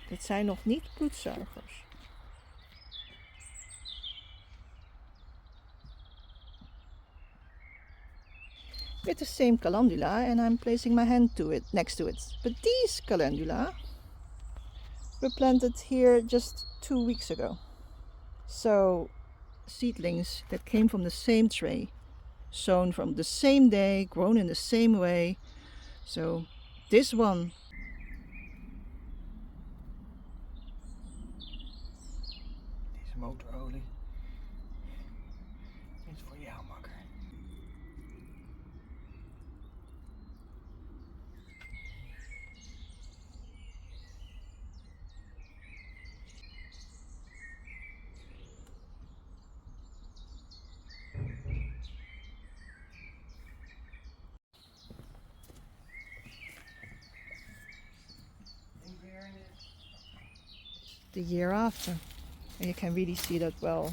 Dit zijn nog niet bloedzuigers. It's the same calendula and I'm placing my hand next to it. But these calendula were planted here just 2 weeks ago. So seedlings that came from the same tray, sown from the same day, grown in the same way. So this one Deze motorolie is voor jou, makker. the year after. And you can really see that well.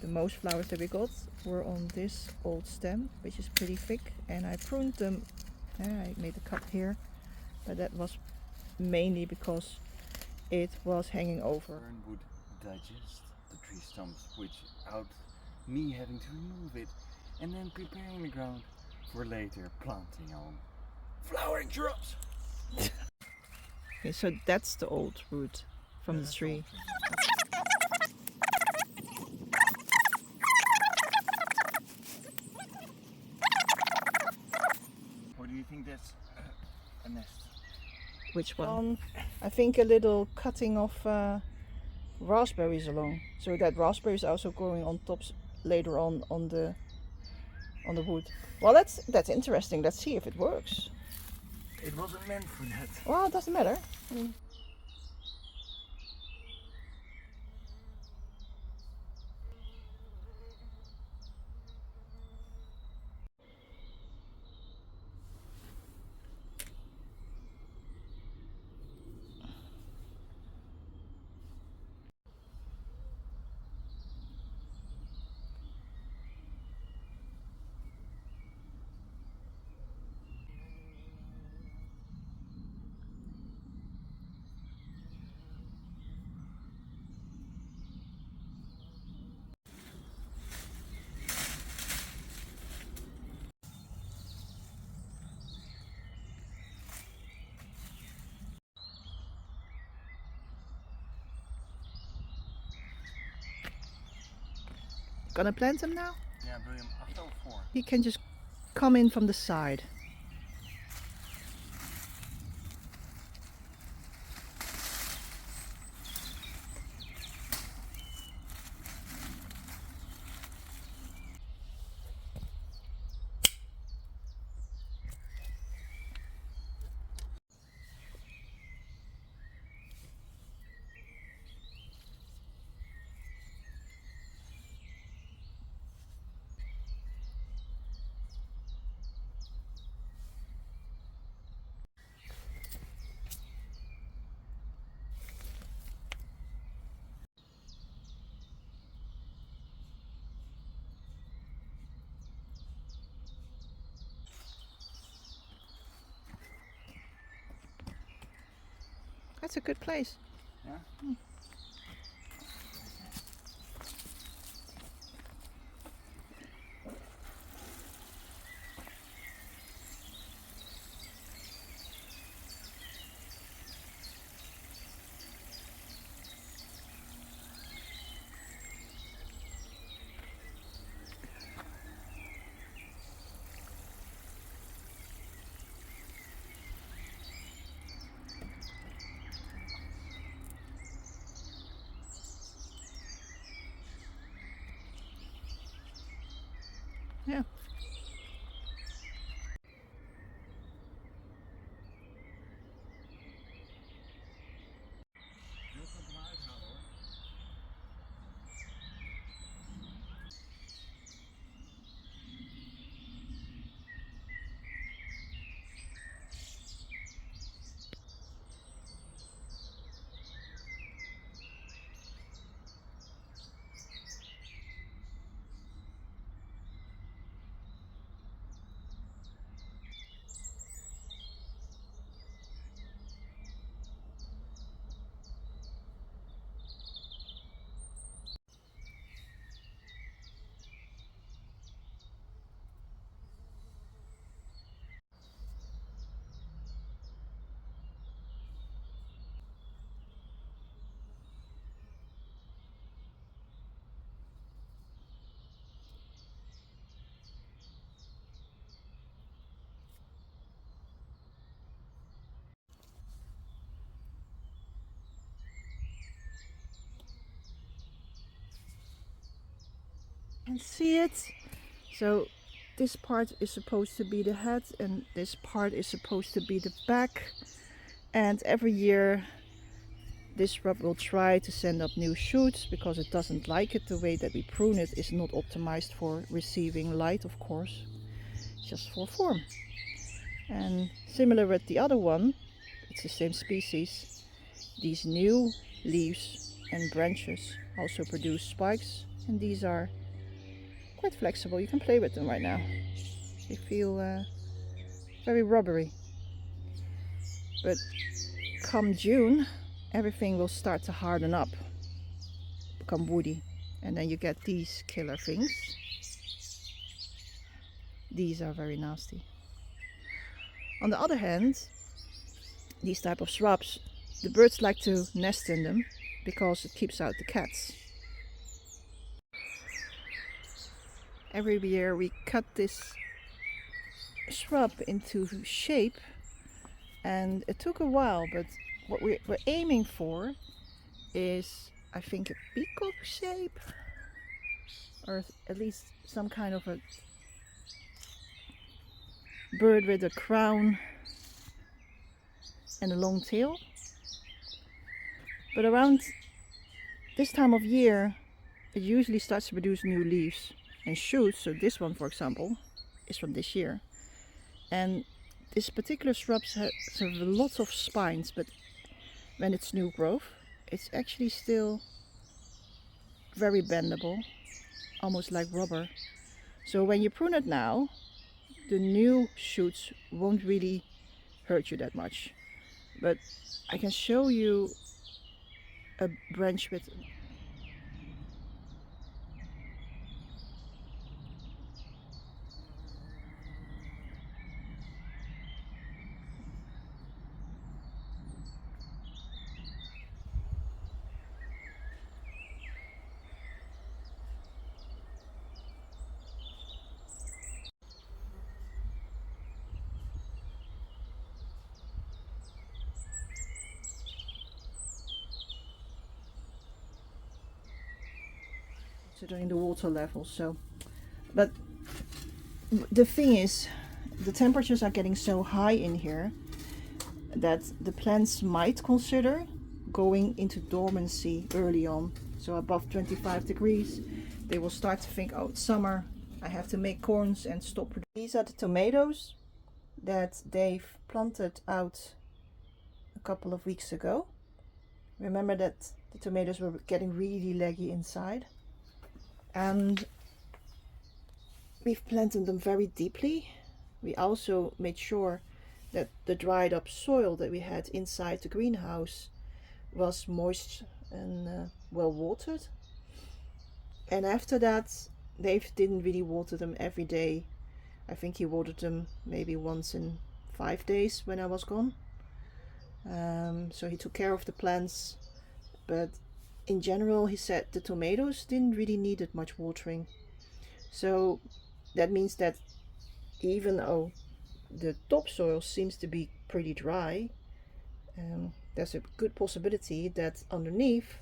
The most flowers that we got were on this old stem, which is pretty thick, and I pruned them. I made a cut here, but that was mainly because it was hanging over. Fern would digest the tree stumps, which without me having to remove it and then preparing the ground for later planting on flowering shrubs. Okay, so that's the old root from the tree. Or do you think that's a nest? Which one? I think a little cutting of raspberries along, so that raspberries are also growing on tops later on the wood. Well, that's interesting. Let's see if it works. It wasn't meant for that. Well, it doesn't matter. Gonna plant him now? Ja, wil je hem achter of voor? He can just come in from the side. That's a good place. Ja? can see it. So this part is supposed to be the head and this part is supposed to be the back. And every year this shrub will try to send up new shoots because it doesn't like it. The way that we prune it is not optimized for receiving light, of course, just for form. And similar with the other one, it's the same species. These new leaves and branches also produce spikes, and these are quite flexible. You can play with them right now. They feel very rubbery. But come June, everything will start to harden up, become woody, and then you get these killer things. These are very nasty. On the other hand, these type of shrubs, the birds like to nest in them because it keeps out the cats. Every year we cut this shrub into shape, and it took a while, but what we're aiming for is, I think, a peacock shape, or at least some kind of a bird with a crown and a long tail. But around this time of year it usually starts to produce new leaves and shoots. So this one, for example, is from this year, and this particular shrub has a lot of spines, but when it's new growth it's actually still very bendable, almost like rubber. So when you prune it now, the new shoots won't really hurt you that much. But I can show you a branch with considering the water level. So, but the thing is, the temperatures are getting so high in here that the plants might consider going into dormancy early on. So above 25 degrees they will start to think, oh, it's summer, I have to make corns and stop. These are the tomatoes that they've planted out a couple of weeks ago. Remember that the tomatoes were getting really leggy inside, and we've planted them very deeply. We also made sure that the dried up soil that we had inside the greenhouse was moist and well watered. And after that, Dave didn't really water them every day. I think he watered them maybe once in 5 days when I was gone. So he took care of the plants, but in general he said the tomatoes didn't really need that much watering. So that means that even though the topsoil seems to be pretty dry, there's a good possibility that underneath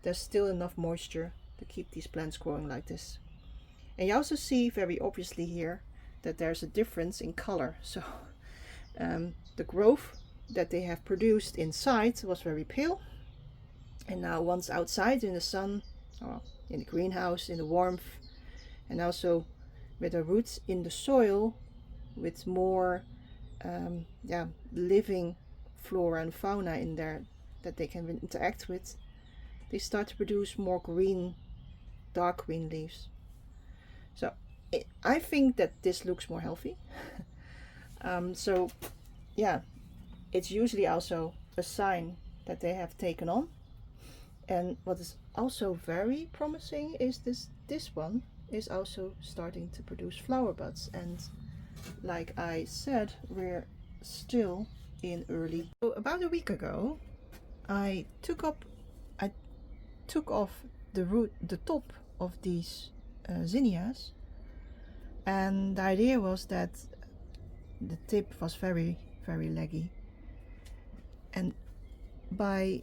there's still enough moisture to keep these plants growing like this. And you also see very obviously here that there's a difference in color. So the growth that they have produced inside was very pale, and now once outside in the sun, or in the greenhouse, in the warmth, and also with the roots in the soil with more living flora and fauna in there that they can interact with, they start to produce more green, dark green leaves. So I think that this looks more healthy. So yeah, it's usually also a sign that they have taken on. And what is also very promising is this one is also starting to produce flower buds, and like I said, we're still in early. So about a week ago I took off the top of these zinnias, and the idea was that the tip was very leggy, and by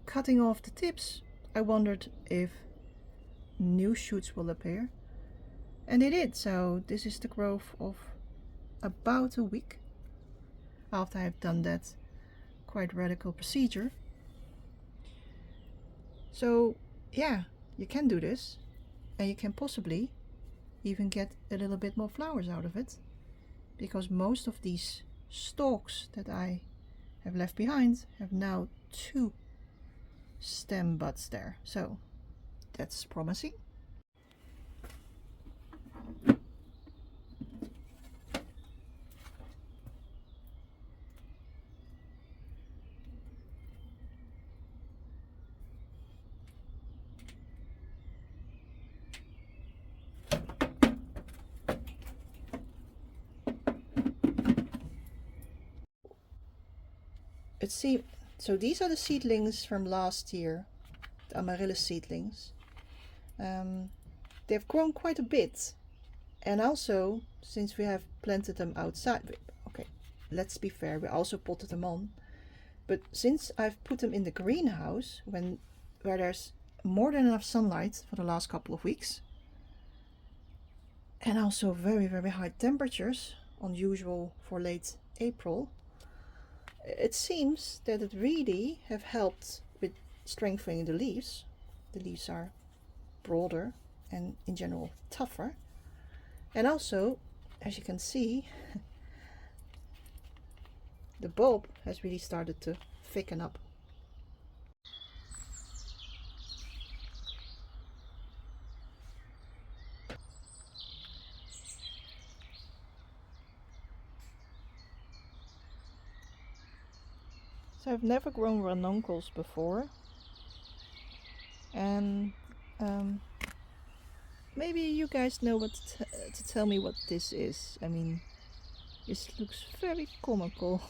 cutting off the tips I wondered if new shoots will appear. And they did. So this is the growth of about a week after I've done that quite radical procedure. So yeah, you can do this, and you can possibly even get a little bit more flowers out of it, because most of these stalks that I have left behind have now 2 stem buds there, so that's promising. So these are the seedlings from last year, the amaryllis seedlings. They've grown quite a bit, and also since we have planted them outside, okay, let's be fair, we also potted them on, but since I've put them in the greenhouse where there's more than enough sunlight for the last couple of weeks, and also very, very high temperatures, unusual for late April, it seems that it really have helped with strengthening the leaves. The leaves are broader and in general tougher. And also, as you can see, the bulb has really started to thicken up. So I've never grown ranuncles before, and maybe you guys know what to tell me what this is. I mean, this looks very comical.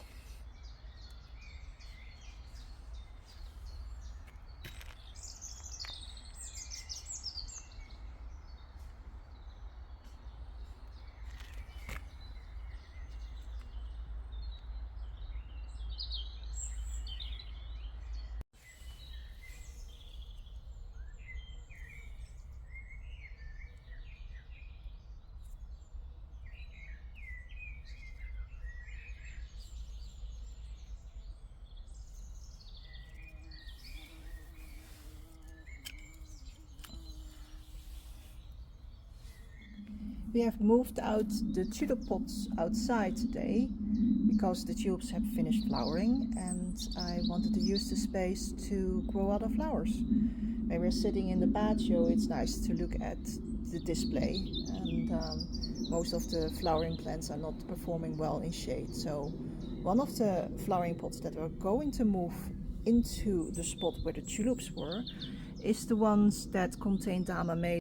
We have moved out the tulip pots outside today because the tulips have finished flowering, and I wanted to use the space to grow other flowers. When we're sitting in the patio, it's nice to look at the display, and most of the flowering plants are not performing well in shade. So one of the flowering pots that we're going to move into the spot where the tulips were is the ones that contain Dama